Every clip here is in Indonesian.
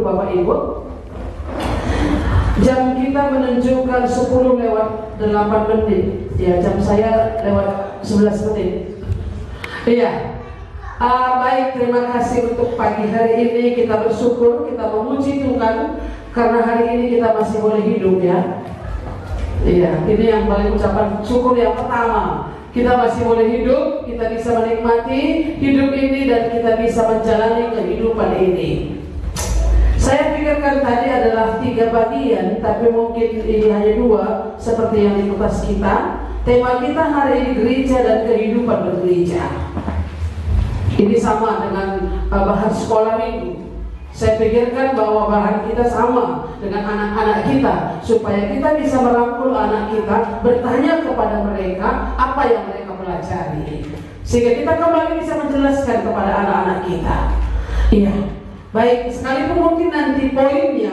dulu Bapak Ibu. Jam kita menunjukkan 10 lewat 8 menit. Ya, jam saya lewat 11 menit. Iya. Baik, terima kasih untuk pagi hari ini. Kita bersyukur, kita memuji Tuhan karena hari ini kita masih boleh hidup ya. Iya, ini yang paling ucapan syukur yang pertama. Kita masih boleh hidup, kita bisa menikmati hidup ini dan kita bisa menjalani kehidupan ini. Saya pikirkan tadi adalah 3 bagian, tapi mungkin ini hanya 2 seperti yang di kertas kita. Tema kita hari ini gereja dan kehidupan bergereja. Ini sama dengan bahan sekolah minggu. Saya pikirkan bahwa bahan kita sama dengan anak-anak kita, supaya kita bisa merangkul anak kita, bertanya kepada mereka apa yang mereka pelajari, sehingga kita kembali bisa menjelaskan kepada anak-anak kita. Iya, baik, sekalipun mungkin nanti poinnya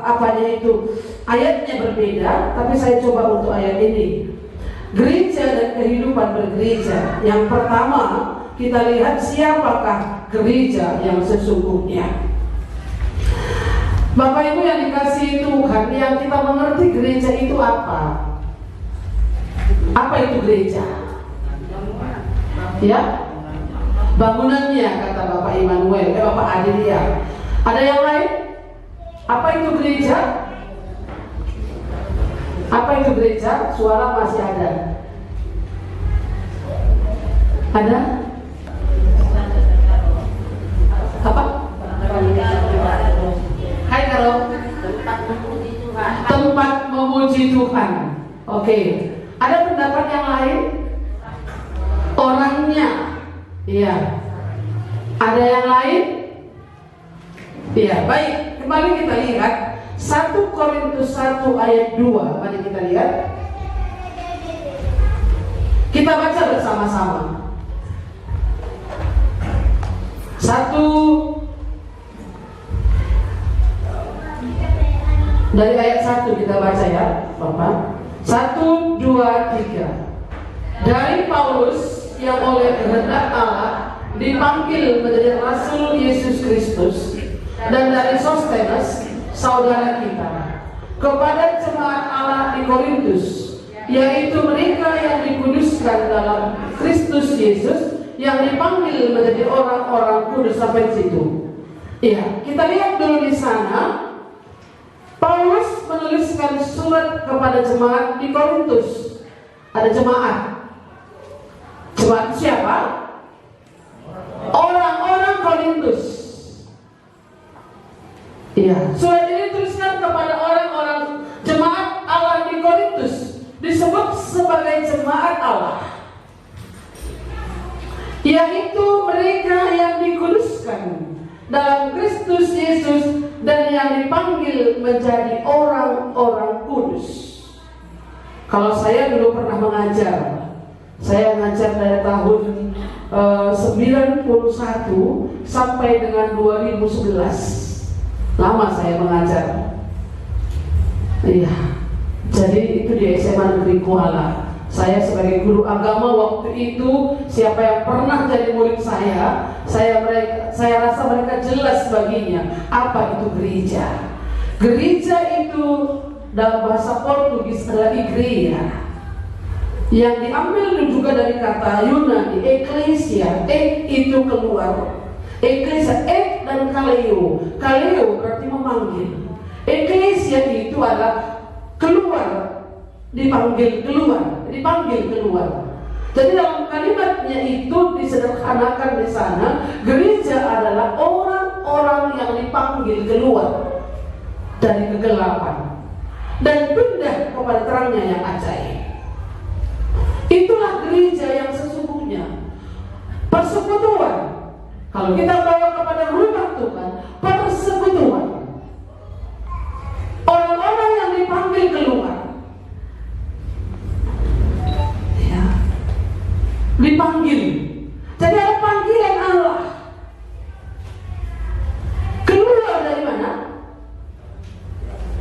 apanya itu ayatnya berbeda, tapi saya coba untuk ayat ini. Gereja dan kehidupan bergereja. Yang pertama, kita lihat siapakah gereja yang sesungguhnya. Bapak Ibu yang dikasihi Tuhan, yang kita mengerti gereja itu apa? Apa itu gereja? Ya, bangunannya kata Bapak Immanuel, Bapak Adelia. Ada yang lain? Apa itu gereja? Apa itu gereja? Suara masih ada. Ada? Apa? Hai Karo. Tempat memuji Tuhan. Oke. Ada pendapat yang lain? Orangnya. Iya. Ada yang lain? Iya. Baik. Kembali kita lihat 1 Korintus 1 ayat 2. Mari kita lihat. Kita baca bersama-sama. 1 dari ayat 1 kita baca ya, Bapak. 1, 2, 3. Dari Paulus yang oleh kehendak Allah dipanggil menjadi Rasul Yesus Kristus, dan dari Sostenes saudara kita, kepada jemaat Allah di Korintus, yaitu mereka yang dikuduskan dalam Kristus Yesus, yang dipanggil menjadi orang-orang kudus. Sampai situ. Iya, kita lihat dulu di sana. Paulus menuliskan surat kepada jemaat di Korintus. Ada jemaat. Jemaat siapa? Orang-orang Korintus. Iya. Surat ini dituliskan kepada orang-orang jemaat Allah di Korintus. Disebut sebagai jemaat Allah, yaitu mereka yang dikuduskan dalam Kristus Yesus dan yang dipanggil menjadi orang-orang kudus. Kalau saya dulu pernah mengajar, saya mengajar dari tahun 91 sampai dengan 2011. Lama saya mengajar. Iya. Jadi itu di SMA Negeri Kuala. Saya sebagai guru agama waktu itu, siapa yang pernah jadi murid saya rasa mereka jelas baginya apa itu gereja. Gereja itu dalam bahasa Portugis adalah igreja, yang diambil juga dari kata Yunani eklesia. Itu keluar. Eklesia, dan kaleo. Kaleo berarti memanggil. Eklesia itu adalah keluar, dipanggil keluar. Jadi dalam kalimatnya itu disederhanakan di sana, gereja adalah orang-orang yang dipanggil keluar dari kegelapan dan pindah kepada terangnya yang ajaib. Itulah gereja yang sesungguhnya. Persekutuan. Kalau kita bawa kepada rumah Tuhan, persekutuan. Orang-orang yang dipanggil keluar. Dipanggil. Jadi ada panggilan Allah. Keluar dari mana?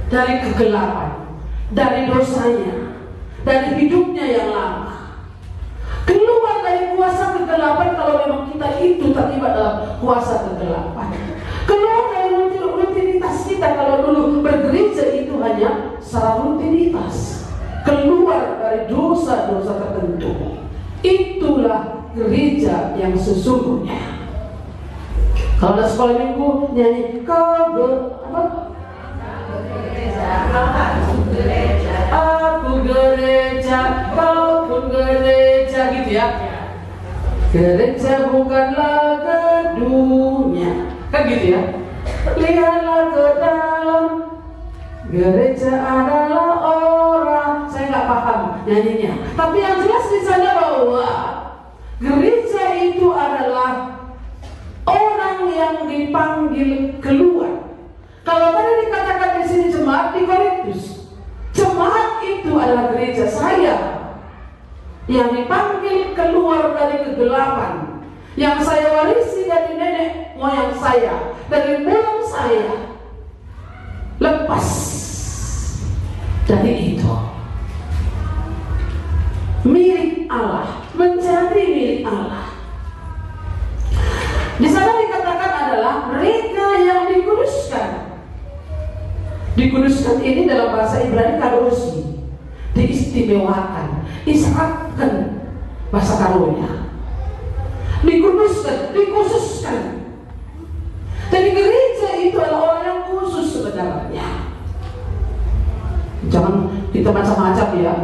Dari kegelapan, dari dosanya, dari hidupnya yang lama. Keluar dari kuasa kegelapan kalau memang kita itu terlibat dalam kuasa kegelapan. Keluar dari rutinitas kita kalau dulu bergereja itu hanya secara rutinitas, keluar dari dosa-dosa tertentu. Itulah gereja yang sesungguhnya. Kalau ada sekolah minggu nyanyi kau aku gereja, kau pun gereja, gitu ya. Gereja bukanlah gedungnya, kan gitu ya. Lihatlah ke dalam, gereja adalah orang. Saya nggak paham nyanyinya, tapi yang jelas di sana bahwa gereja itu adalah orang yang dipanggil keluar. Kalau tadi dikatakan di sini jemaat di Korintus, jemaat itu adalah gereja saya yang dipanggil keluar dari kegelapan, yang saya warisi dari nenek moyang saya, dari moyang saya, lepas dari itu, milik Allah, menjadi milik Allah. Di sana dikatakan adalah mereka yang dikuduskan. Dikuduskan ini dalam bahasa Ibrani kadosi, diistimewakan, isyaratkan bahasa karunia. Dikuduskan, dikhususkan. Jadi gereja itu adalah orang yang khusus sebenarnya. Jangan kita macam-macam ya.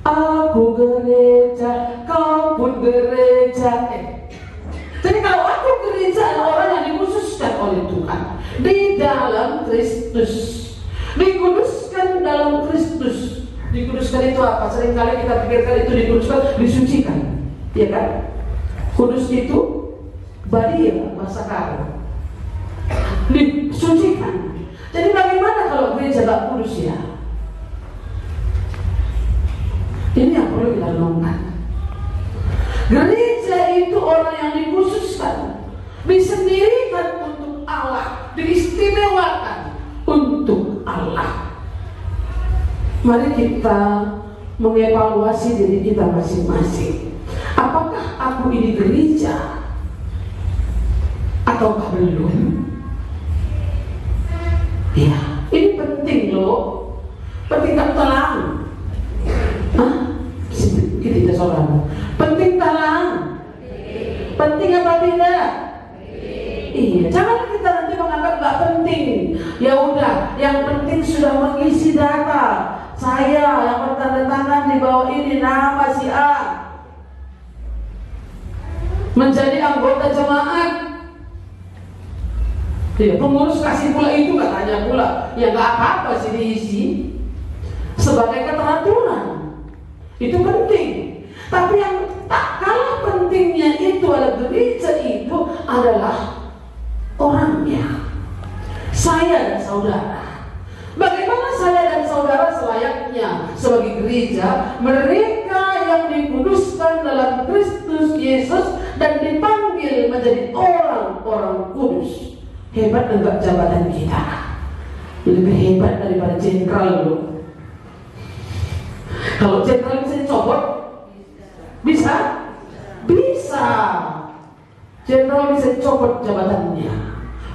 Aku gereja, kau pun gereja. Jadi kalau aku gereja adalah orang yang dikhususkan oleh Tuhan di dalam Kristus. Dikuduskan dalam Kristus. Dikuduskan itu apa? Seringkali kita pikirkan itu dikuduskan, disucikan, ya kan? Kudus itu badia, bahasa karo. Disucikan. Jadi bagaimana kalau gereja tak kudus ya? Ini yang perlu kita renungkan. Gereja itu orang yang dikhususkan, disendirikan untuk Allah, diistimewakan untuk Allah. Mari kita mengevaluasi diri kita masing-masing. Apakah aku ini gereja ataukah belum? Ya, ini penting loh. Penting tak telang. Hah? Kita saudara. Penting talang. Penting apa tidak? Iya, jangan kita nanti menganggap nggak penting. Ya udah, yang penting sudah mengisi data. Saya yang bertanda tangan di bawah ini nama si A, menjadi anggota jemaat. Ya, pengurus kasih pula itu, nggak tanya pula. Ya nggak apa-apa sih diisi sebagai keteraturan. Itu penting. Tapi yang tak kalah pentingnya itu adalah gereja itu adalah orangnya. Saya dan saudara. Bagaimana saya dan saudara selayaknya sebagai gereja? Mereka yang dikuduskan dalam Kristus Yesus dan dipanggil menjadi orang-orang kudus. Hebat enggak jabatan kita? Lebih hebat daripada jenderal loh. Kalau jenderal bisa dicopot? Bisa? Bisa. Jenderal bisa dicopot jabatannya.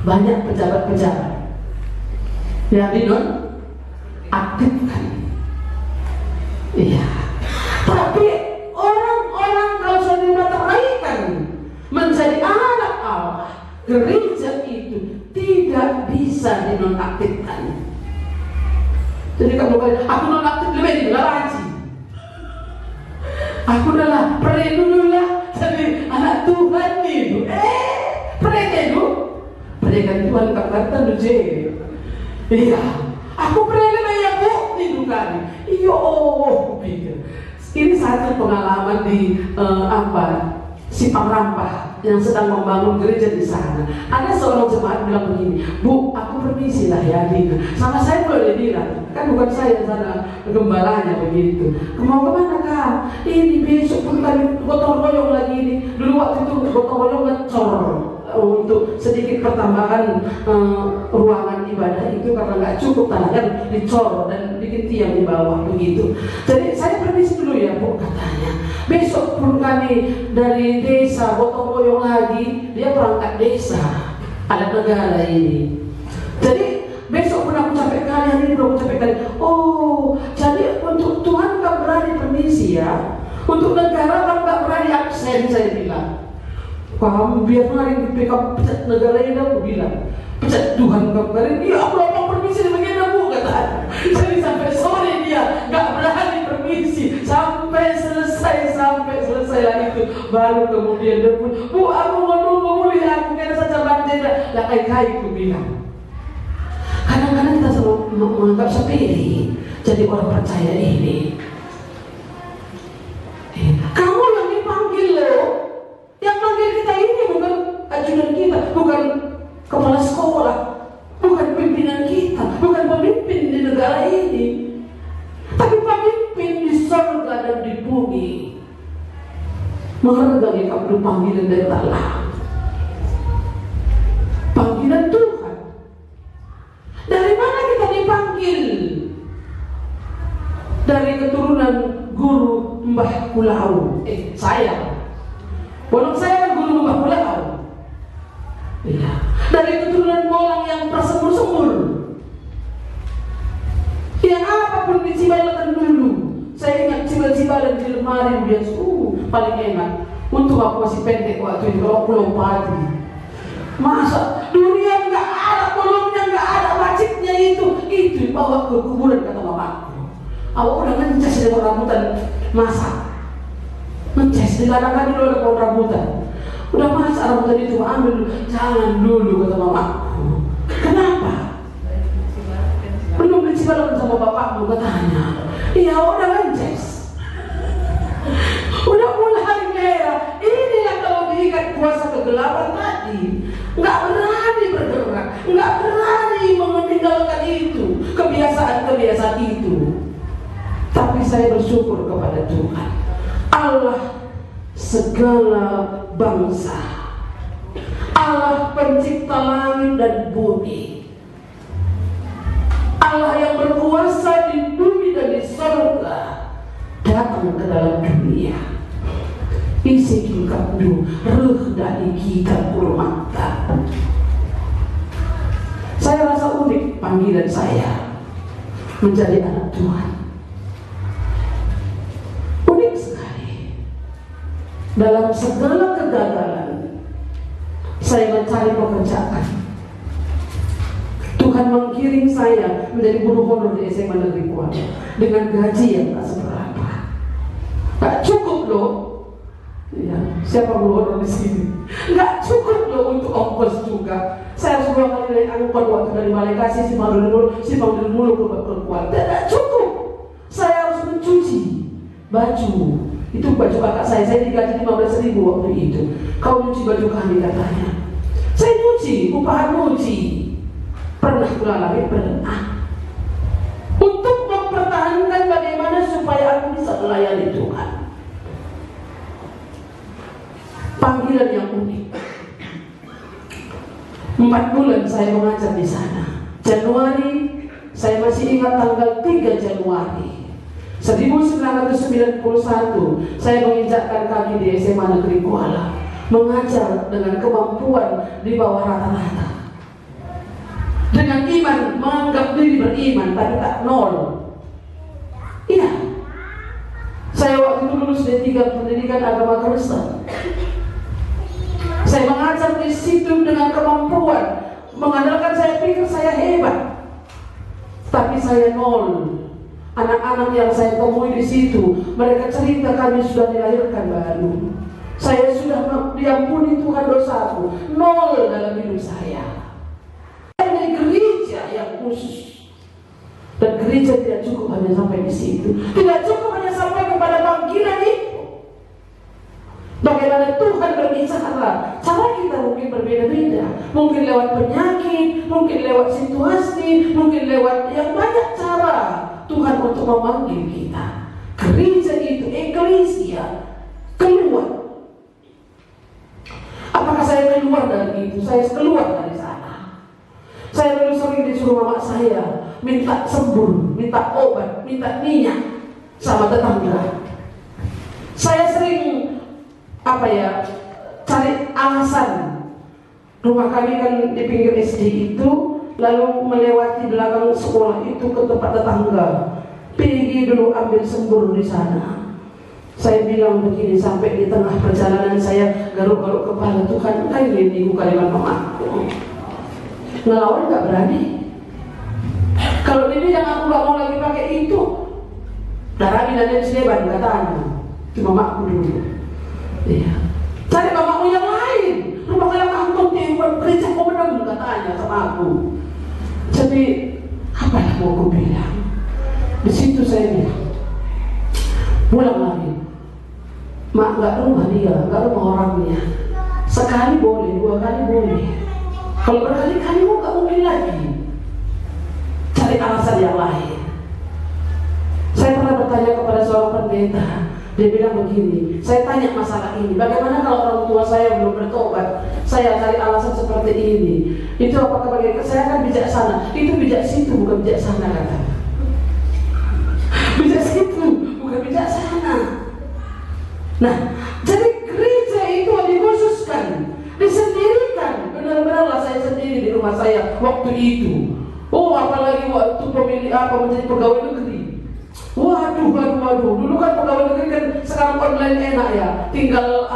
Banyak pejabat-pejabat yang dinonaktifkan. Iya. Tapi orang-orang kalau sudah dimateraikan menjadi anak Allah, gereja itu tidak bisa dinonaktifkan. Jadi kalau aku nonaktif lebih dibilang haji. Aku adalah perlindunganlah jadi anak Tuhan itu. Mereka itu mereka Tuhan kata duje. Iya, aku pernah yang bukti kali. Iya, pikir. Ini satu pengalaman di Simpang Rampah yang sedang membangun gereja di sana. Ada seorang jemaat bilang begini, Bu, aku permisi lah ya, Dina. Sama saya boleh bilang, kan bukan saya yang sana gembalanya begitu. Mau kemana Kak? Ini besok pun kami gotong royong lagi ini. Dulu waktu itu gotong royong ngecor untuk sedikit pertambahan ruangan ibadah itu karena nggak cukup tanahnya, dicor dan bikin tiang di bawah begitu. Jadi saya permisi dulu ya Bu, katanya. Besok pun kami dari desa gotong royong lagi, dia perangkat desa adat negara ini. Jadi besok hari ini belum capek kali. Oh, jadi untuk Tuhan nggak berani permisi ya. Untuk negara kan nggak berani absen, saya bilang. Kamu biar mari di PK pecat negara ini, aku bilang. Pecat Tuhan kemarin, iya aku lapang permisi begini bu, kata. Jadi sampai sore dia nggak berani permisi, sampai selesai lah itu. Baru kemudian dia pun, bu aku mau nunggu boleh aku kena saja banjir. Lah kai aku bilang. Kadang-kadang kita selalu menganggap sepele jadi orang percaya ini. Kamu yang dipanggil loh. Yang panggil kita ini bukan ajudan kita, bukan kepala sekolah, bukan pimpinan kita, bukan pemimpin di negara ini, tapi pemimpin di surga dan di bumi. Menghargai kamu panggilan dari Allah, panggilan Tuhan. Dari mana kita dipanggil? Dari keturunan guru Mbah Kulau. Saya. Walaupun saya kan guru Mbah Kulau. Iya. Dari keturunan Molang yang tersembur-sembur. Yang apapun dicibalakan dulu. Saya ingat cibal-cibalan di lemari biasa. Paling enak. Untuk aku masih pendek waktu itu kalau aku lompati. Masa dunia nggak ada, kolomnya nggak ada, wajibnya itu bawa ke kuburan kata bapakku. Awak udah ngeces di pohon rambutan, masa ngeces di ladang dulu ada pohon rambutan. Udah masa rambutan itu ambil dulu, jangan dulu kata bapakku. Kenapa? Belum dicibalakan sama bapakmu katanya. Iya udah ngeces. Udah mulai hari merah. Inilah kalau diikat kuasa kegelapan tadi. Nggak berani bergerak, nggak berani meninggalkan itu, kebiasaan-kebiasaan itu. Tapi saya bersyukur kepada Tuhan, Allah segala bangsa, Allah pencipta langit dan bumi, Allah yang berkuasa di bumi dan di surga, datang ke dalam dunia. Isi kingkapdu reh dari kita kurmata. Saya rasa unik panggilan saya menjadi anak Tuhan. Unik sekali. Dalam segala kegagalan saya mencari pekerjaan. Tuhan mengkirim saya menjadi guru honor di SMA Negeri Kuala dengan gaji yang tak seberapa. Tak cukup loh. Ya, siapa guru di sini? Nggak cukup loh untuk ongkos juga. Saya harus 2 kali naik angkot waktu dari Malekasi simpang dulu ke Kuala. Tidak cukup. Saya harus mencuci baju. Itu baju kakak saya digaji 15.000 waktu itu. Kau nyuci baju kami katanya. Saya nyuci, upahan nyuci. Pernah kulalami, pernah. Untuk mempertahankan bagaimana supaya aku bisa melayani Tuhan. Panggilan yang unik. 4 bulan saya mengajar di sana. Januari, saya masih ingat tanggal 3 Januari 1991, saya menginjakkan kaki di SMA Negeri Kuala, mengajar dengan kemampuan di bawah rata-rata. Dengan iman, menganggap diri beriman, tapi tak nol. Iya. Saya waktu itu lulus D3 Pendidikan Agama Kristen. Saya mengajar di situ dengan kemampuan, mengandalkan saya pikir saya hebat, tapi saya nol. Anak-anak yang saya temui di situ, mereka cerita kami sudah dilahirkan baru. Saya sudah diampuni Tuhan dosaku, nol dalam hidup saya. Ini gereja yang khusus, dan gereja tidak cukup hanya sampai di situ, tidak cukup hanya sampai kepada panggilan itu. Bagaimana Tuhan berbicara, cara kita mungkin berbeda-beda, mungkin lewat penyakit, mungkin lewat situasi, mungkin lewat yang banyak cara Tuhan untuk memanggil kita. Gereja itu, eklesia, keluar. Apakah saya keluar dari itu? Saya keluar dari sana. Saya dulu sering disuruh mama saya minta sembuh, minta obat, minta minyak sama tetangga. Saya sering cari alasan. Rumah kami kan di pinggir SD itu, lalu melewati belakang sekolah itu ke tempat tetangga. Pergi dulu ambil sembur di sana. Saya bilang begini, sampai di tengah perjalanan saya garuk-garuk kepala, Tuhan, ini bukan dengan mamaku. Ngelawan nggak berani. Kalau ini yang aku nggak mau lagi pakai itu, darah dan dari Sleban katanya, cuma mamaku dulu. Iya. Cari mamaku yang lain. Rumah kalian kampung di gereja Komenang katanya sama aku. Jadi apa yang mau aku bilang? Di situ saya bilang, pulang lagi. Mak, nggak rumah dia, nggak rumah orangnya. Sekali boleh, 2 kali boleh. Kalau berkali-kali nggak mungkin lagi. Cari alasan yang lain. Saya pernah bertanya kepada seorang pendeta. Dia bilang begini, saya tanya masalah ini, bagaimana kalau orang tua saya belum bertobat? Saya cari alasan seperti ini. Itu apakah bagaimana? Saya akan bijaksana. Itu bijak situ, bukan bijaksana kata. Bijak situ, bukan bijaksana. Nah, jadi gereja itu dikhususkan, disendirikan. Benar-benarlah saya sendiri di rumah saya waktu itu. Oh, apalagi waktu pemilih menjadi pegawai negeri. Waduh. Dulu kan pegawai negeri kan, sekarang online enak ya. Tinggal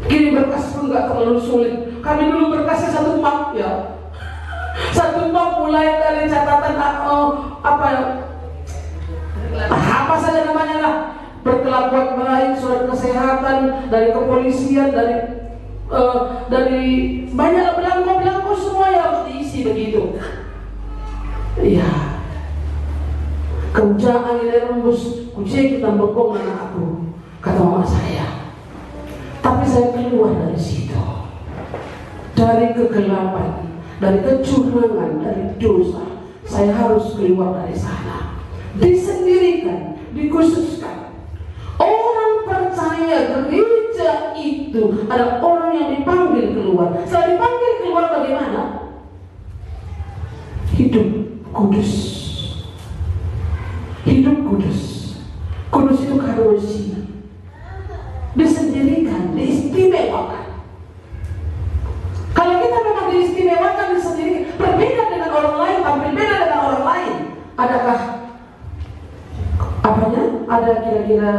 kirim berkas pun nggak terlalu sulit. Kami dulu berkasnya 1 map ya. 1 map mulai dari catatan apa saja namanya lah. Berkelakuan baik, surat kesehatan, dari kepolisian, dari banyak belangko semua yang harus diisi begitu. Iya. Kehujan angin rembus, kucing kita bekong anak aku, kata mama saya. Tapi saya keluar dari situ, dari kegelapan, dari kecurangan, dari dosa. Saya harus keluar dari sana. Disendirikan, dikhususkan. Orang percaya gereja itu adalah orang yang dipanggil keluar. Setelah dipanggil keluar bagaimana? Hidup kudus. Hidup kudus. Kudus itu karunia. Disendirikan, diistimewakan. Kalau kita memang diistimewakan, disendirikan, berbeda dengan orang lain, tampil beda dengan orang lain, adakah apanya? Ada kira-kira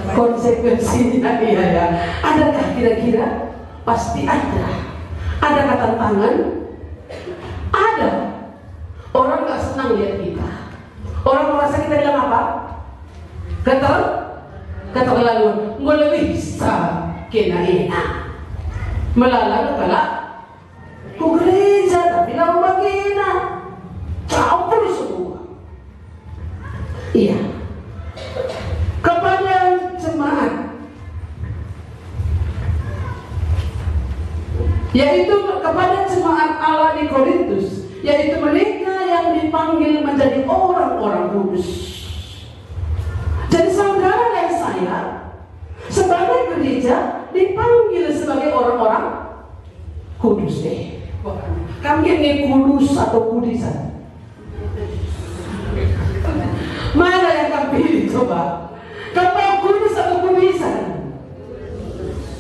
konsekuensinya? Iya ya. Adakah kira-kira? Pasti ada. Adakah tantangan? Ada. Orang nggak senang lihat kita. Orang merasa kita bilang apa? Keterlaluan. Nggak lebih bisa kena enak. Melalang kalak ku gereja tapi lalu bagina campur semua. Iya. Kepada jemaat, yaitu kepada jemaat Allah di Korintus, yaitu mereka yang dipanggil menjadi orang-orang kudus. Jadi saudara dan saya sebagai gereja dipanggil sebagai orang-orang kudus deh. Kamu ini kudus atau kudisan? Mana yang kamu pilih coba? Kamu mau kudus atau kudisan?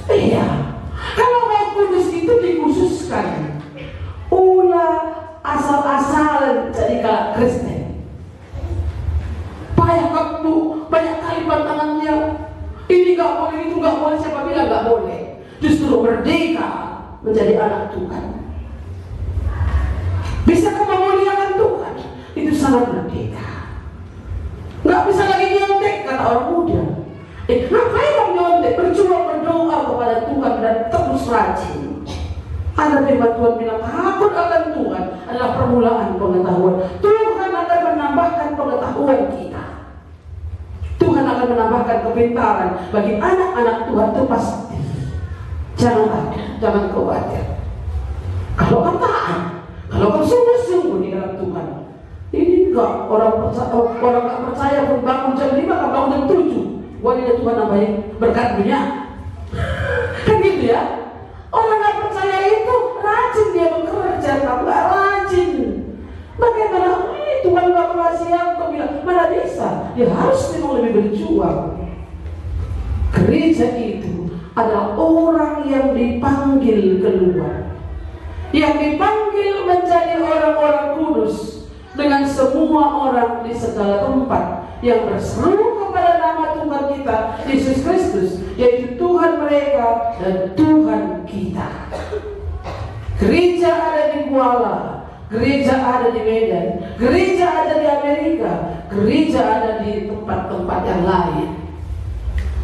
Iya. Kalau mau kudus itu dikhususkan. Ulah asal-asalan jadi kalak Kristen. Payah kamu banyak kali pantangannya. Ini nggak boleh, itu nggak boleh. Siapa bilang nggak boleh? Justru merdeka menjadi anak Tuhan. Bisa memuliakan Tuhan, itu sangat merdeka. Nggak bisa lagi nyontek, kata orang muda. Ngapain kamu nyontek? Berjuang berdoa kepada Tuhan dan terus rajin. Ada firman Tuhan bilang, takut akan Tuhan adalah permulaan pengetahuan. Tuhan akan menambahkan pengetahuan kita. Tuhan akan menambahkan kepintaran bagi anak-anak Tuhan itu pasti. Jangan khawatir. Kalau kau taat, kalau kau sungguh-sungguh di dalam Tuhan, ini enggak orang nggak percaya pun bangun jam 5, kan bangun jam 7. Wanita Tuhan namanya berkat dunia. Kan gitu ya. Orang nggak percaya itu rajin dia bekerja, kamu nggak rajin. Bagaimana? Tuhan nggak mengasih aku bilang, mana bisa? Dia harus memang lebih berjuang. Gereja itu adalah orang yang dipanggil keluar, yang dipanggil menjadi orang-orang kudus dengan semua orang di segala tempat yang berseru kepada nama Tuhan kita Yesus Kristus, yaitu Tuhan mereka dan Tuhan kita. Gereja ada di Kuala, gereja ada di Medan, gereja ada di Amerika, gereja ada di tempat-tempat yang lain.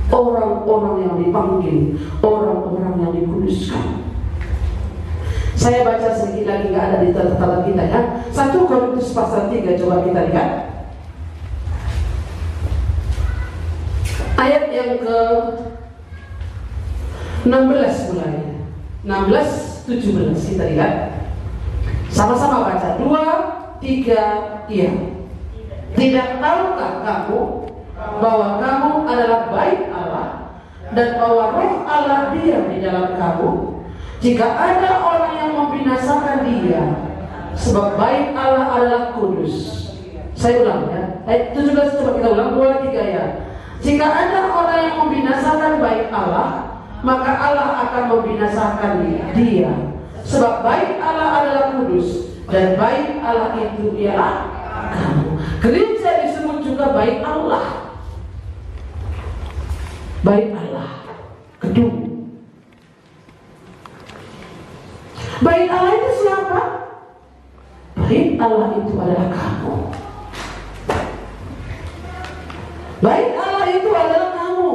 Orang-orang yang dipanggil, orang-orang yang dikuduskan. Saya baca sedikit lagi, nggak ada di catatan kita ya. 1 Korintus pasal 3, coba kita lihat. Ayat yang ke 16 mulai. 16, 17 kita lihat. Sama-sama baca. 2, 3, iya. Tidak tahukah kamu bahwa kamu adalah bait Allah dan bahwa Roh Allah diam di dalam kamu? Jika ada orang yang membinasakan dia, sebab bait Allah adalah kudus. Saya ulang ya. Ayat 17 coba kita ulang. 2, 3 ya. Jika ada orang yang membinasakan bait Allah, maka Allah akan membinasakan dia. Sebab bait Allah adalah kudus dan bait Allah itu ialah kamu. Gereja disebut juga bait Allah. Bait Allah, gedung. Bait Allah itu siapa? Bait Allah itu adalah kamu. Bait Allah itu adalah kamu.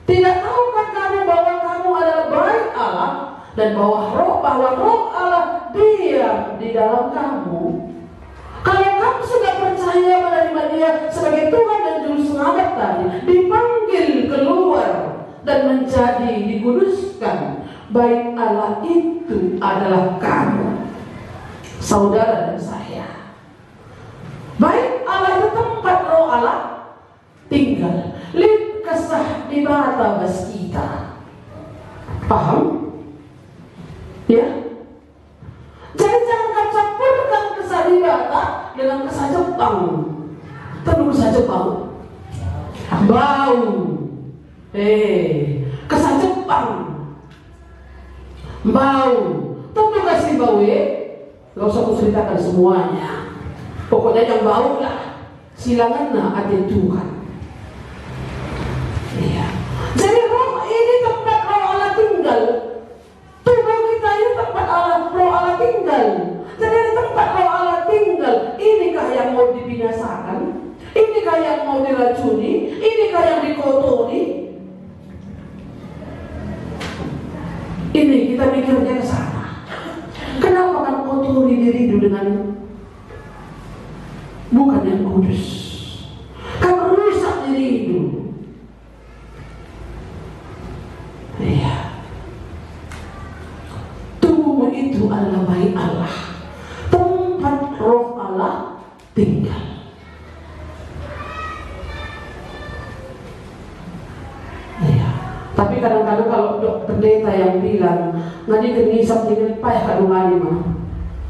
Tidak tahukah kamu bahwa kamu adalah bait Allah dan bahwa Roh Allah diam di dalam kamu? Kalau kamu sudah percaya menerima Dia sebagai Tuhan dan Juru Selamat tadi, dipanggil keluar dan menjadi dikuduskan, bait Allah itu adalah kamu, saudara dan saya. Bait Allah itu tempat Roh Allah tinggal. Lid kesah di mata bas kita. Paham? Ya? Jadi jangan kau campurkan kesah di mata dengan kesah Jepang. Tentu kesah Jepang bau. Kesah Jepang bau. Tentu kasih bau ya. Gak usah aku ceritakan semuanya. Pokoknya yang bau lah. Silangan ada Tuhan. Iya. Jadi roh ini tempat Roh Allah tinggal. Tubuh kita ini tempat Roh Allah tinggal. Jadi di tempat Roh Allah tinggal, inikah yang mau dibinasakan? Inikah yang mau diracuni? Inikah yang dikotori? Ini kita mikirnya ke sana. Kenapa kan kotori diri dengan bukan yang kudus? Kan rusak diri itu. Iya. Tubuh itu adalah bait Allah, tempat Roh Allah tinggal. Iya. Tapi kadang-kadang kalau pendeta yang bilang ngani kenisap dengan payah kadungan mah,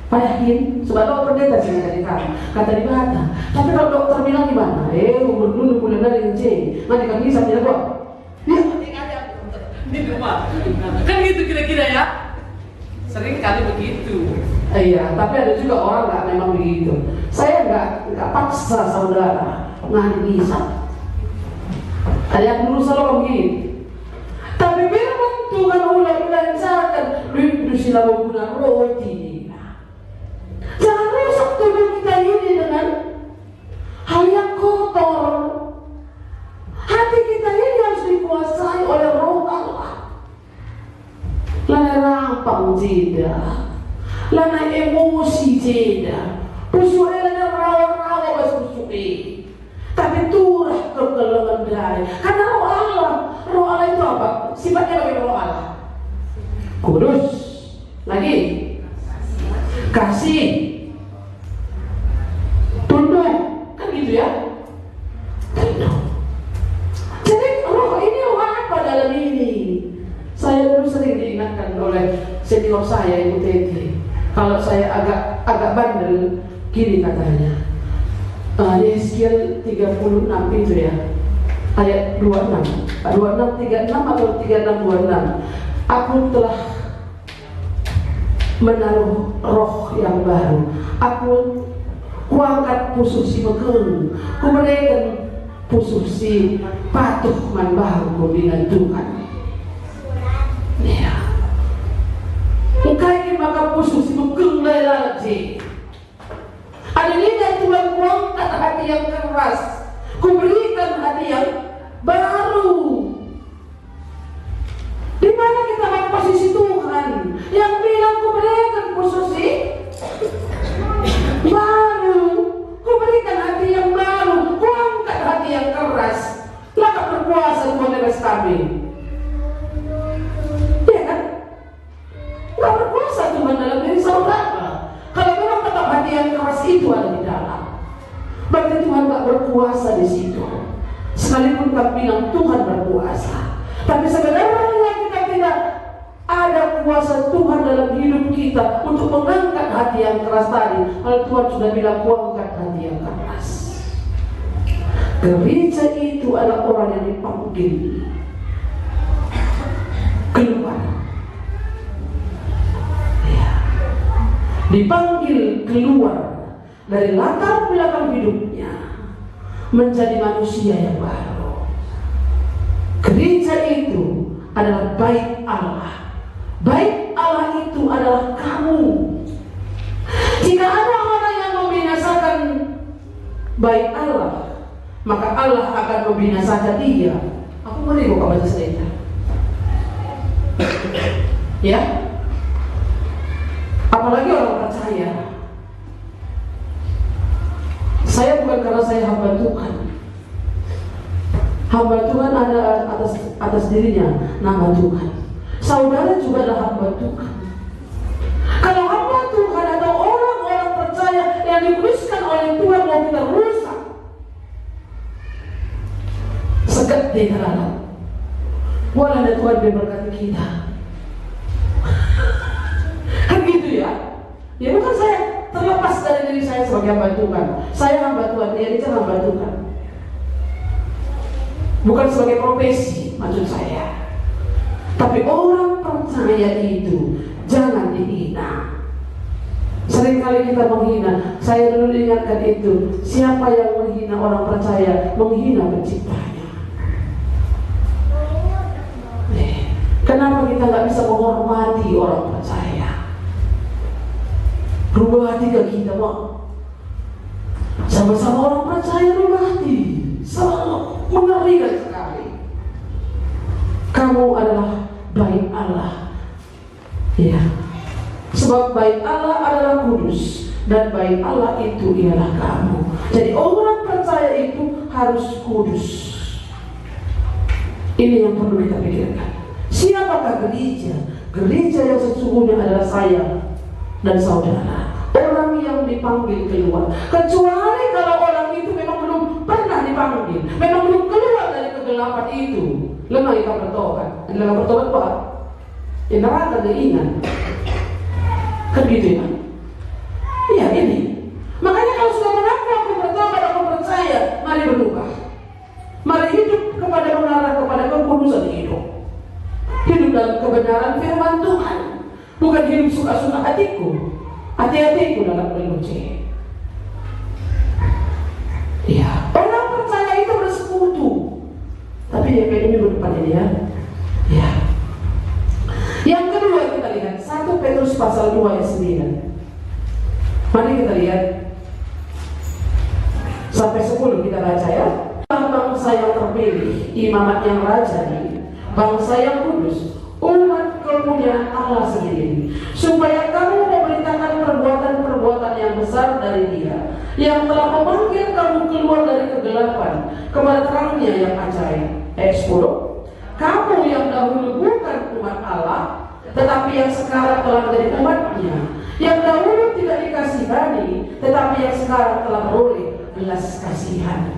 payahin. Sebab kalau pendeta sih dari kata di bata. Tapi kalau dokter bilang gimana? Umur dulu mulai dari ngani kenisap tidak kok. Di rumah, kan gitu kira-kira ya. Sering kali begitu. Iya, tapi ada juga orang nggak memang begitu. Saya nggak paksa saudara ngani bisa. Ada yang dulu selalu begini. Tapi firman Tuhan ulang-ulang misalkan lu sila menggunakan roti. Jangan rusak tubuh kita ini dengan hal yang kotor. Hati kita ini harus dikuasai oleh Roh Allah. Lana rampang jeda, lana emosi jeda, pusuke lana rawa-rawa bas pusuke. Tapi turah kegelengan dari. Karena Roh Allah itu apa? Sifatnya bagaimana Roh Allah? Kudus. Lagi kasih, tunduk, kan gitu ya? Tunduk. Jadi roh ini apa dalam ini? Saya dulu sering diingatkan oleh senior saya, Ibu Teti. Kalau saya agak bandel, gini katanya. Yeskiel 36 itu ya. ayat 26, 36 atau 36, 26. Aku telah menaruh roh yang baru. Aku kuangkat pusuh si mekeng, kumerikan pusuh si patuh man baru dengan Tuhan. Ya, mungkin maka pusuh si mekeng lagi. Ada lidah Tuhan kuangkat hati yang keras, kuberikan hati yang baru. Di mana kita lihat posisi Tuhan yang bilang kuberikan posisi baru, kuberikan hati yang baru, kuangkat hati yang keras. Laka berkuasa Tuhan atas kami. Ya kan? Gak berkuasa Tuhan dalam diri saudara. Kalau memang tetap hati yang keras itu ada di dalam, berarti Tuhan gak berkuasa di situ. Sekalipun kita bilang Tuhan berkuasa, tapi sebenarnya kita tidak ada kuasa Tuhan dalam hidup kita untuk mengangkat hati yang keras tadi. Kalau Tuhan sudah bilang kuangkat hati yang keras. Gereja itu adalah orang yang dipanggil keluar, ya, dipanggil keluar dari latar belakang hidupnya menjadi manusia yang baru. Gereja itu adalah bait Allah. Bait Allah itu adalah kamu. Jika ada orang yang membinasakan bait Allah, maka Allah akan membinasakan dia. Aku ngeri kok baca cerita. Ya, apalagi orang percaya. Saya bukan karena saya hamba Tuhan. Hamba Tuhan ada atas dirinya nama Tuhan. Saudara juga adalah hamba Tuhan. Kalau hamba Tuhan atau orang-orang percaya yang dikuduskan oleh Tuhan mau kita rusak, seget di dalam. Boleh Tuhan memberkati kita. Kan gitu ya. Ya bukan saya terlepas dari diri saya sebagai hamba Tuhan. Saya hamba Tuhan, dia itu hamba Tuhan. Bukan sebagai profesi maksud saya. Tapi orang percaya itu jangan dihina. Seringkali kita menghina. Saya dulu ingatkan itu. Siapa yang menghina orang percaya, menghina penciptanya. Kenapa kita nggak bisa menghormati orang percaya? Rubah hati ke kita, Mak. Sama-sama orang percaya rubah hati. Selalu mengerikan sekali. Kamu adalah bait Allah. Ya. Sebab bait Allah adalah kudus dan bait Allah itu ialah kamu. Jadi orang percaya itu harus kudus. Ini yang perlu kita pikirkan. Siapakah gereja? Gereja yang sesungguhnya adalah saya dan saudara, orang yang dipanggil keluar. Kecuali kalau orang itu memang belum pernah dipanggil, memang belum keluar dari kegelapan itu. Lemah kita bertobat. Lemah bertobat apa? Ya neraka keinginan. Kan gitu ya? Iya ini. Makanya kalau sudah mengaku aku bertobat, aku percaya, mari berubah. Mari hidup kepada mengarah kepada kekudusan hidup. Hidup dalam kebenaran firman Tuhan. Bukan hidup suka-suka hatiku. Hati-hatiku dalam berlucu. Ya, orang percaya itu bersekutu. Tapi ya kayak ini berdepan ini ya. Ya. Yang kedua kita lihat 1 Petrus pasal 2 ayat 9. Mari kita lihat sampai 10 kita baca ya. Bangsa yang terpilih, imamat yang rajani, bangsa yang kudus, umat kemuliaan Allah sendiri, supaya kamu memberitakan perbuatan-perbuatan yang besar dari Dia, yang telah memanggil kamu keluar dari kegelapan kepada terangnya yang ajaib. Ayat 10. Kamu yang dahulu bukan umat Allah, tetapi yang sekarang telah menjadi umatnya, yang dahulu tidak dikasihani, tetapi yang sekarang telah beroleh belas kasihan.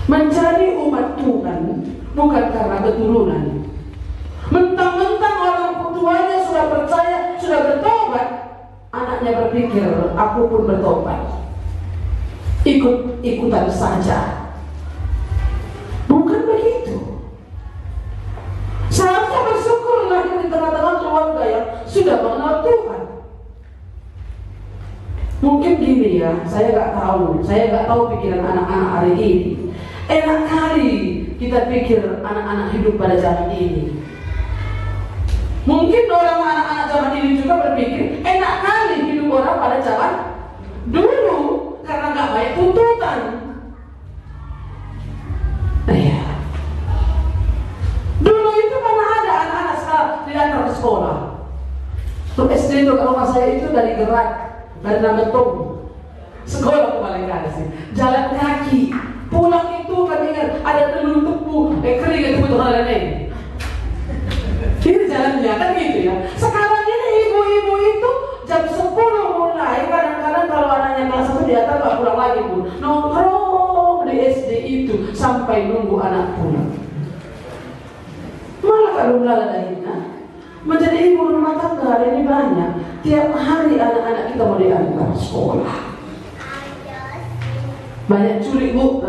Menjadi umat Tuhan bukan karena keturunan. Mentang-mentang orang tuanya sudah percaya, sudah bertobat, anaknya berpikir, aku pun bertobat, ikut-ikutan saja. Bukan begitu. Mungkin gini ya, saya nggak tahu pikiran anak-anak hari ini. Enak kali kita pikir anak-anak hidup pada zaman ini. Mungkin orang anak-anak zaman ini juga berpikir enak kali hidup orang pada zaman dulu karena nggak banyak tuntutan. Ya. Dulu itu karena ada anak-anak sekolah diantar ke sekolah. Untuk SD itu rumah saya itu dari Gerak, dari Nametong. Sekolah ke Balai-Kasih, jalan kaki. Pulang itu kan ingat ada telur tebu, kering itu betul ada nih. Ini jalannya kan gitu ya. Sekarang ini ibu-ibu itu jam 10 mulai, kadang-kadang kalau anaknya kelas 1 di atas nggak pulang lagi pun nongkrong di SD itu sampai nunggu anak pulang. Malah kalau lainnya menjadi ibu rumah tangga hari ini banyak. Tiap hari anak-anak kita mau diantar sekolah. Banyak curi bu,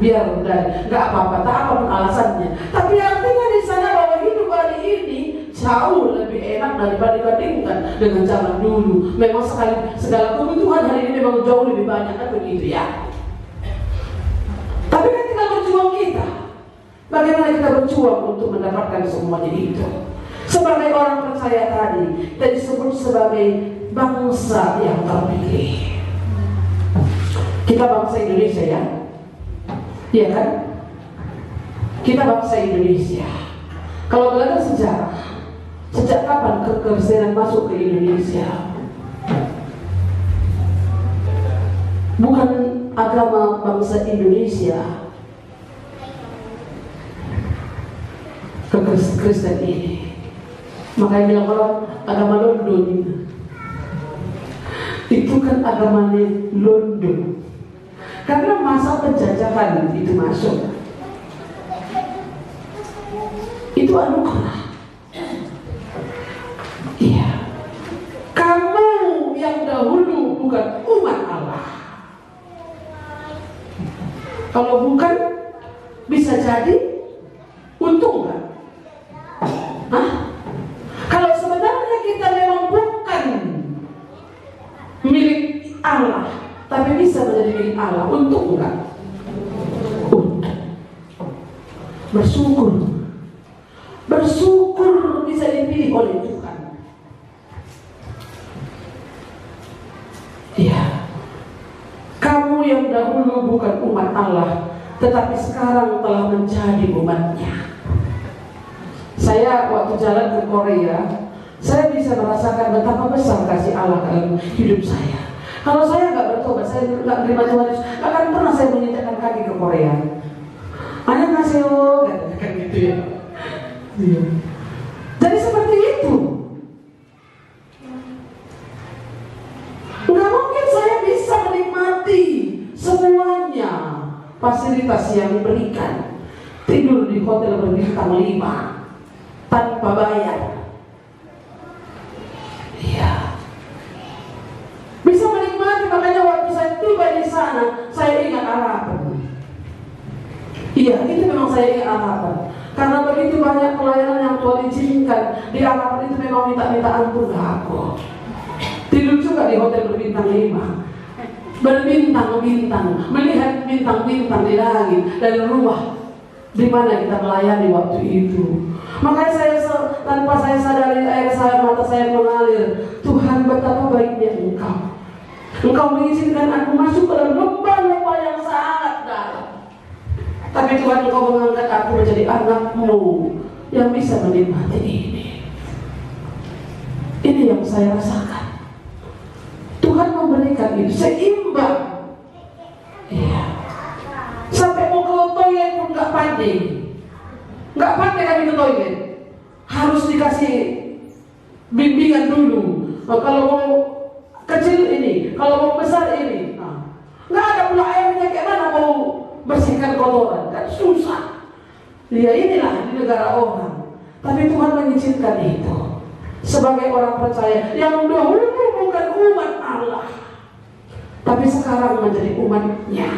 biar udah nggak apa-apa, tak apapun alasannya. Tapi artinya di sana bahwa hidup hari ini jauh lebih enak daripada dibandingkan dengan zaman dulu. Memang segala kebutuhan hari ini memang jauh lebih banyak kan begitu ya. Tapi kan tinggal berjuang kita. Bagaimana kita berjuang untuk mendapatkan semuanya itu? Sebagai orang percaya tadi, kita disebut sebagai bangsa yang terpilih. Kita bangsa Indonesia ya, iya kan? Kita bangsa Indonesia. Kalau belajar sejarah, sejak kapan kekristenan masuk ke Indonesia? Bukan agama bangsa Indonesia Kristen ini. Makanya bilang orang agama London itu kan agamanya London. Karena masa penjajahan itu masuk, itu anugerah. Iya, kamu yang dahulu bukan umat Allah. Kalau bukan, bisa jadi untung nggak? Hah? Kalau sebenarnya kita memang bukan milik Allah, tapi bisa menjadi milik Allah, untung enggak? Untung. Bersyukur bisa dipilih oleh Tuhan. Iya. Kamu yang dahulu bukan umat Allah, tetapi sekarang telah menjadi umatnya. Saya waktu jalan ke Korea, saya bisa merasakan betapa besar kasih Allah dalam hidup saya. Kalau saya nggak bertobat, saya nggak terima Tuhan Yesus, akan pernah saya menginjakkan kaki ke Korea. Annyeonghaseyo, kan gitu ya. Jadi seperti itu. Nggak mungkin saya bisa menikmati semuanya fasilitas yang diberikan. Tidur di hotel berbintang 5 tanpa bayar. Iya. Bisa menikmati, makanya waktu saya tiba di sana, saya ingat harapan. Iya, itu memang saya ingat harapan. Karena begitu banyak pelayanan yang Tuhan izinkan, di harapan itu memang minta ampun ke aku. Tidur juga di hotel berbintang 5, berbintang-bintang, melihat bintang-bintang di langit dari rumah di mana kita melayani waktu itu. Makanya saya tanpa saya sadari mata saya mengalir. Tuhan, betapa baiknya Engkau. Engkau mengizinkan aku masuk ke dalam lembah-lembah yang sangat dalam. Tapi Tuhan, Engkau mengangkat aku menjadi anak-Mu yang bisa menikmati ini. Ini yang saya rasakan. Tuhan memberikan itu seimbang. Iya. Sampai mau ke toilet pun nggak pandai. Nggak pandai kami ke toilet. Harus dikasih bimbingan dulu. Kalau mau kecil ini, kalau mau besar ini. Nggak ada pula airnya, kayak mana mau bersihkan kotoran, kan susah. Ya inilah di negara orang. Tapi Tuhan mengizinkan itu sebagai orang percaya yang dahulu bukan umat Allah, tapi sekarang menjadi umatnya.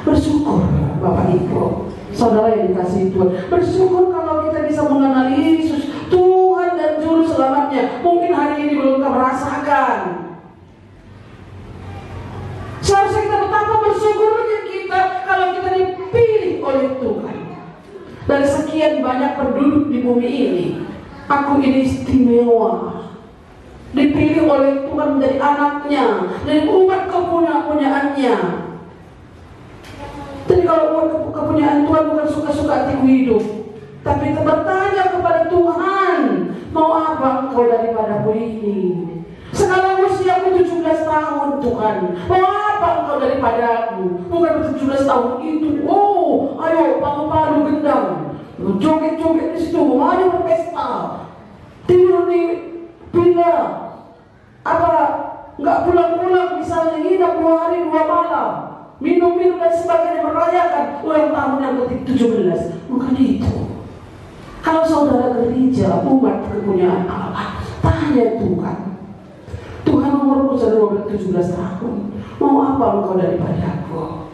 Bersyukur Bapak Ibu, saudara yang dikasihi Tuhan. Bersyukur kalau kita bisa mengenal Yesus, Tuhan dan Juru Selamatnya. Mungkin hari ini belum kita merasakan, sekian banyak penduduk di bumi ini, aku ini istimewa, dipilih oleh Tuhan menjadi anaknya, dari umat kepunyaan-punyaannya. Jadi kalau umat kepunyaan Tuhan bukan suka-suka hatiku hidup, tapi bertanya kepada Tuhan, mau apa engkau daripadaku ini? Sekarang usiaku 17 tahun Tuhan, mau apa engkau daripadaku? Bukan 17 tahun itu, oh ayo palu-palu gendang, joget-joget di situ, ayo berpesta, tidur di villa, apa nggak pulang-pulang, misalnya nginap 2 hari 2 malam, minum-minum dan sebagainya, merayakan ulang tahun yang ke-17. Bukan itu. Kalau saudara gereja, umat kepunyaan Allah, tanya Tuhan, Tuhan umurku sudah 17 tahun, mau apa engkau daripadaku?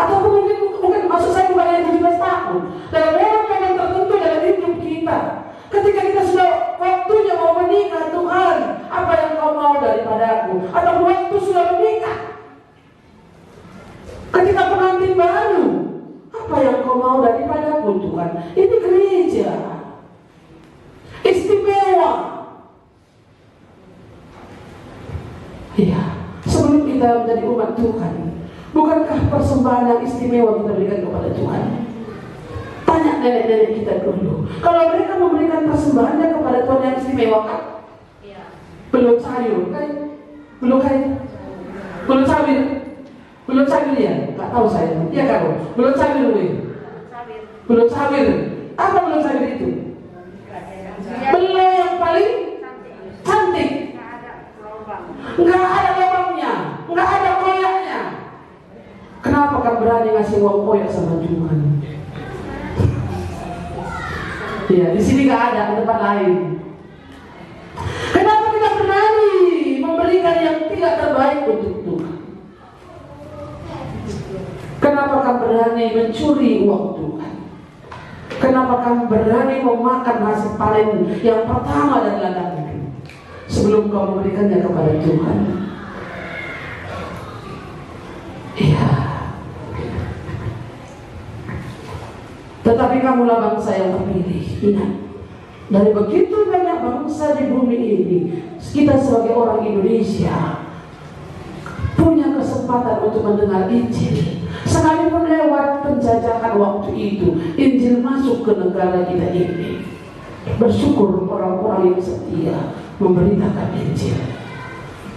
Atau mungkin maksud saya bukan hanya 17 tahun, dalam momen-momen tertentu dalam hidup kita, ketika kita sudah waktunya mau menikah, Tuhan, apa yang kau mau daripadaku? Atau waktu sudah menikah, ketika pengantin baru, apa yang kau mau daripadaku Tuhan? Ini gereja istimewa. Iya, sebelum kita menjadi umat Tuhan, bukankah persembahan yang istimewa kita berikan kepada Tuhan? Tanya nenek-nenek kita dulu, kalau mereka memberikan persembahannya kepada Tuhan yang istimewa kan? Belum sayur kan? Belum sabir. Belum sabir ya? Gak tahu saya. Iya kan? Belum sabir. Belum sabir. Apa belum sabir itu? Belum yang paling cantik. Nggak ada lubangnya, nggak ada koyaknya. Kenapa kan berani ngasih uang koyak sama Tuhan? Ya, di sini nggak ada, di tempat lain. Kenapa kita berani memberikan yang tidak terbaik untuk Tuhan? Kenapa kamu berani mencuri uang Tuhan? Kenapa kamu berani memakan hasil panen yang pertama dari ladang itu sebelum kamu memberikannya kepada Tuhan? Iya. Tetapi kamulah bangsa yang terpilih. Ingat, dari begitu banyak bangsa di bumi ini, kita sebagai orang Indonesia punya kesempatan untuk mendengar Injil. Sekalipun lewat penjajahan waktu itu, Injil masuk ke negara kita ini. Bersyukur orang-orang yang setia memberitakan Injil,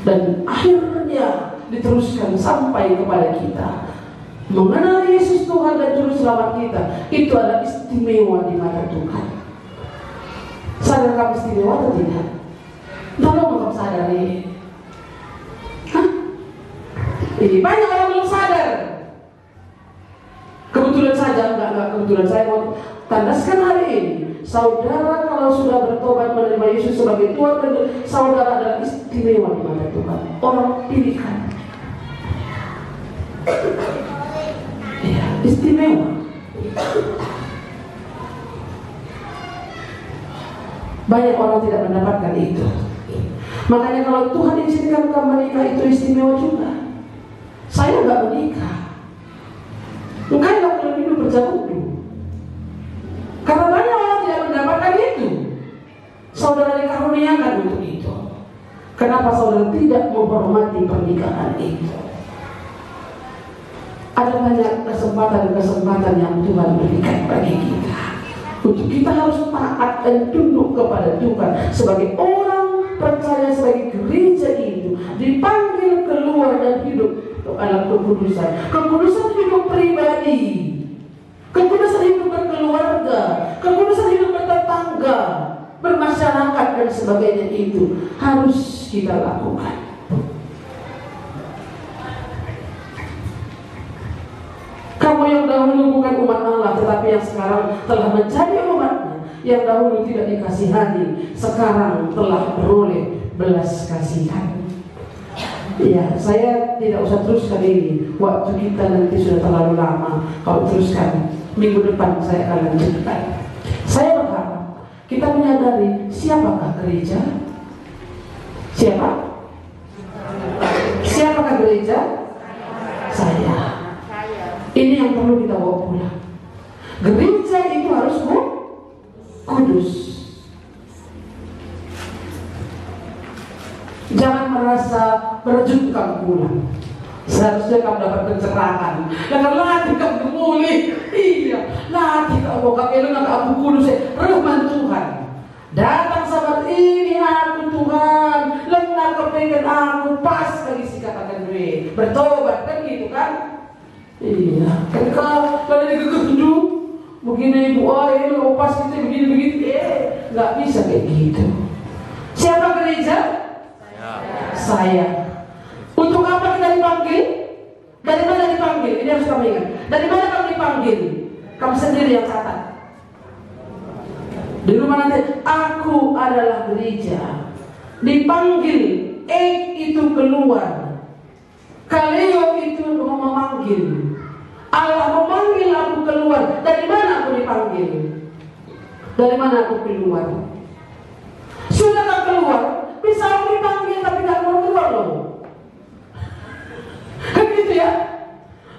dan akhirnya diteruskan sampai kepada kita. Mengenal Yesus Tuhan dan Juru Selamat kita, itu adalah istimewa di mata Tuhan. Sadar kamu istimewa atau tidak? Tolong kamu sadari. Banyak orang belum sadar. Kebetulan saja, enggak kebetulan saya mau tandaskan hari ini. Saudara kalau sudah bertobat menerima Yesus sebagai Tuhan dan saudara adalah istimewa di mata Tuhan. Orang pilihan. Ya, istimewa. Banyak orang tidak mendapatkan itu. Makanya kalau Tuhan izinkan kamu menikah, itu istimewa juga. Saya nggak menikah. Enggak nggak perlu hidup berjauh. Karena banyak orang tidak mendapatkan itu. Saudara dikaruniakan untuk itu. Kenapa saudara tidak menghormati pernikahan itu? Ada banyak kesempatan-kesempatan yang Tuhan berikan bagi kita. Untuk kita harus taat dan tunduk kepada Tuhan. Sebagai orang percaya, sebagai gereja itu dipanggil keluar dan hidup dalam kekudusan. Kekudusan hidup pribadi, kekudusan hidup berkeluarga, kekudusan hidup bertetangga, bermasyarakat dan sebagainya, itu harus kita lakukan. Kamu yang dahulu bukan umat Allah, tetapi yang sekarang telah menjadi umatnya, yang dahulu tidak dikasihani, sekarang telah beroleh belas kasihan. Ya, saya tidak usah teruskan ini. Waktu kita nanti sudah terlalu lama. Kalau teruskan, minggu depan saya akan lanjutkan. Saya berharap kita menyadari siapakah gereja. Siapa? Siapakah gereja? Saya. Ini yang perlu kita bawa pulang. Gereja itu harus kudus. Jangan merasa berjutkan pulang. Seharusnya kamu dapat pencerahan. Jangan latih kamu gemuli. Iya, latih kamu kamu aku kudus. Rahman Tuhan. Datang sahabat ini aku Tuhan. Lengah kepengen aku pas lagi si katakan gue. Bertobat kan gitu kan? Iya. Kan kalau digegendu begini doa lo pas gitu begini. Nggak bisa kayak gitu. Siapa gereja? Saya. Untuk apa kita dipanggil? Dari mana dipanggil? Ini harus kamu ingat. Dari mana kamu dipanggil? Kamu sendiri yang catat. Di rumah nanti, aku adalah gereja. Dipanggil, itu keluar. Kaleo itu memanggil. Allah memanggil aku keluar. Dari mana aku dipanggil? Dari mana aku keluar? Sudah tak keluar? Bisa aku dipanggil tapi gak keluar loh. Kan gitu ya?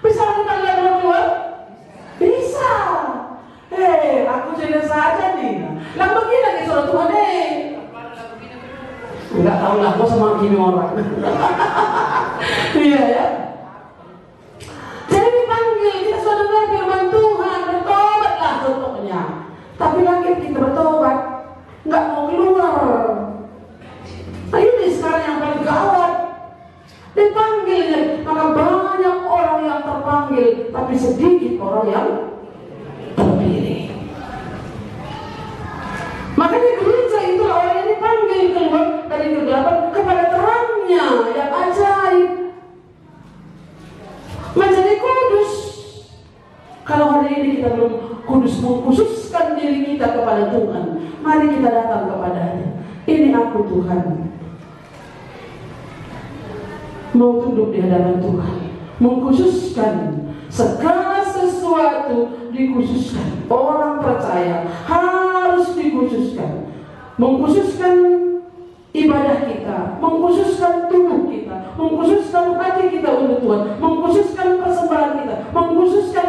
Bisa aku dipanggil gak keluar? Bisa. Aku cerita saja nih. Lah begini lagi surat Tuhan Enggak tahu lah, aku sama gini orang. Iya ya. Jadi dipanggil, kita sudah dengar firman Tuhan, bertobatlah contohnya. Tapi lagi kita bertobat, nggak mau keluar. Nah ini sekarang yang paling gawat. Dipanggilnya, maka banyak orang yang terpanggil, tapi sedikit orang yang terpilih. Makanya gereja itu orang yang dipanggil keluar dari kegelapan kepada terangnya yang ajaib, menjadi kudus. Kalau hari ini kita belum kudus, mengkhususkan diri kita kepada Tuhan, mari kita datang kepadanya. Ini aku Tuhan, mau tunduk di hadapan Tuhan, mengkhususkan segala sesuatu, dikhususkan. Orang percaya harus dikhususkan, mengkhususkan ibadah kita, mengkhususkan tubuh kita, mengkhususkan hati kita untuk Tuhan, mengkhususkan persembahan kita, mengkhususkan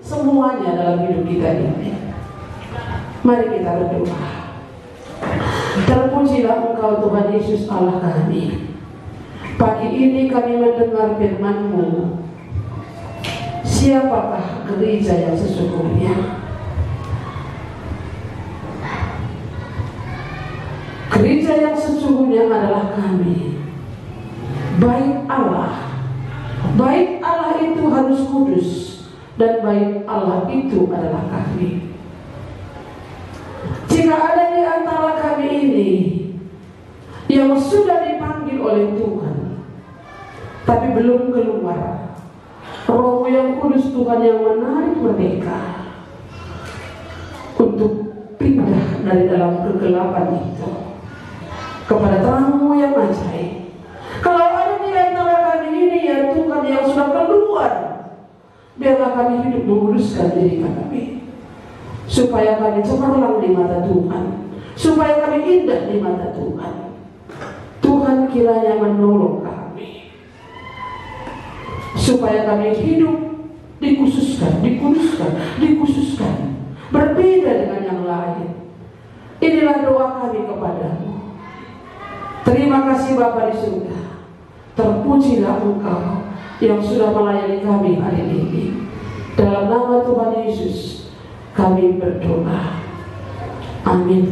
semuanya dalam hidup kita ini. Mari kita berdoa. Terpujilah Engkau Tuhan Yesus Allah kami. Pagi ini kami mendengar firman-Mu. Siapakah gereja yang sesungguhnya? Gereja yang sesungguhnya adalah kami. Baik Allah itu harus kudus, dan baik Allah itu adalah kami. Jika ada di antara kami ini yang sudah dipanggil oleh Tuhan, tapi belum keluar, Roh yang kudus Tuhan yang menarik mereka untuk pindah dari dalam kegelapan itu kepada terang-Mu yang ajaib. Kalau ada di antara kami ini ya Tuhan yang sudah keluar, biarlah kami hidup menguruskan diri kami, supaya kami cemerlang di mata Tuhan, supaya kami indah di mata Tuhan. Tuhan kiranya menolong kami, supaya kami hidup dikhususkan, dikhususkan, berbeda dengan yang lain. Inilah doa kami kepadamu. Terima kasih Bapa di surga. Terpujilah Engkau yang sudah melayani kami hari ini. Dalam nama Tuhan Yesus kami berdoa. Amin.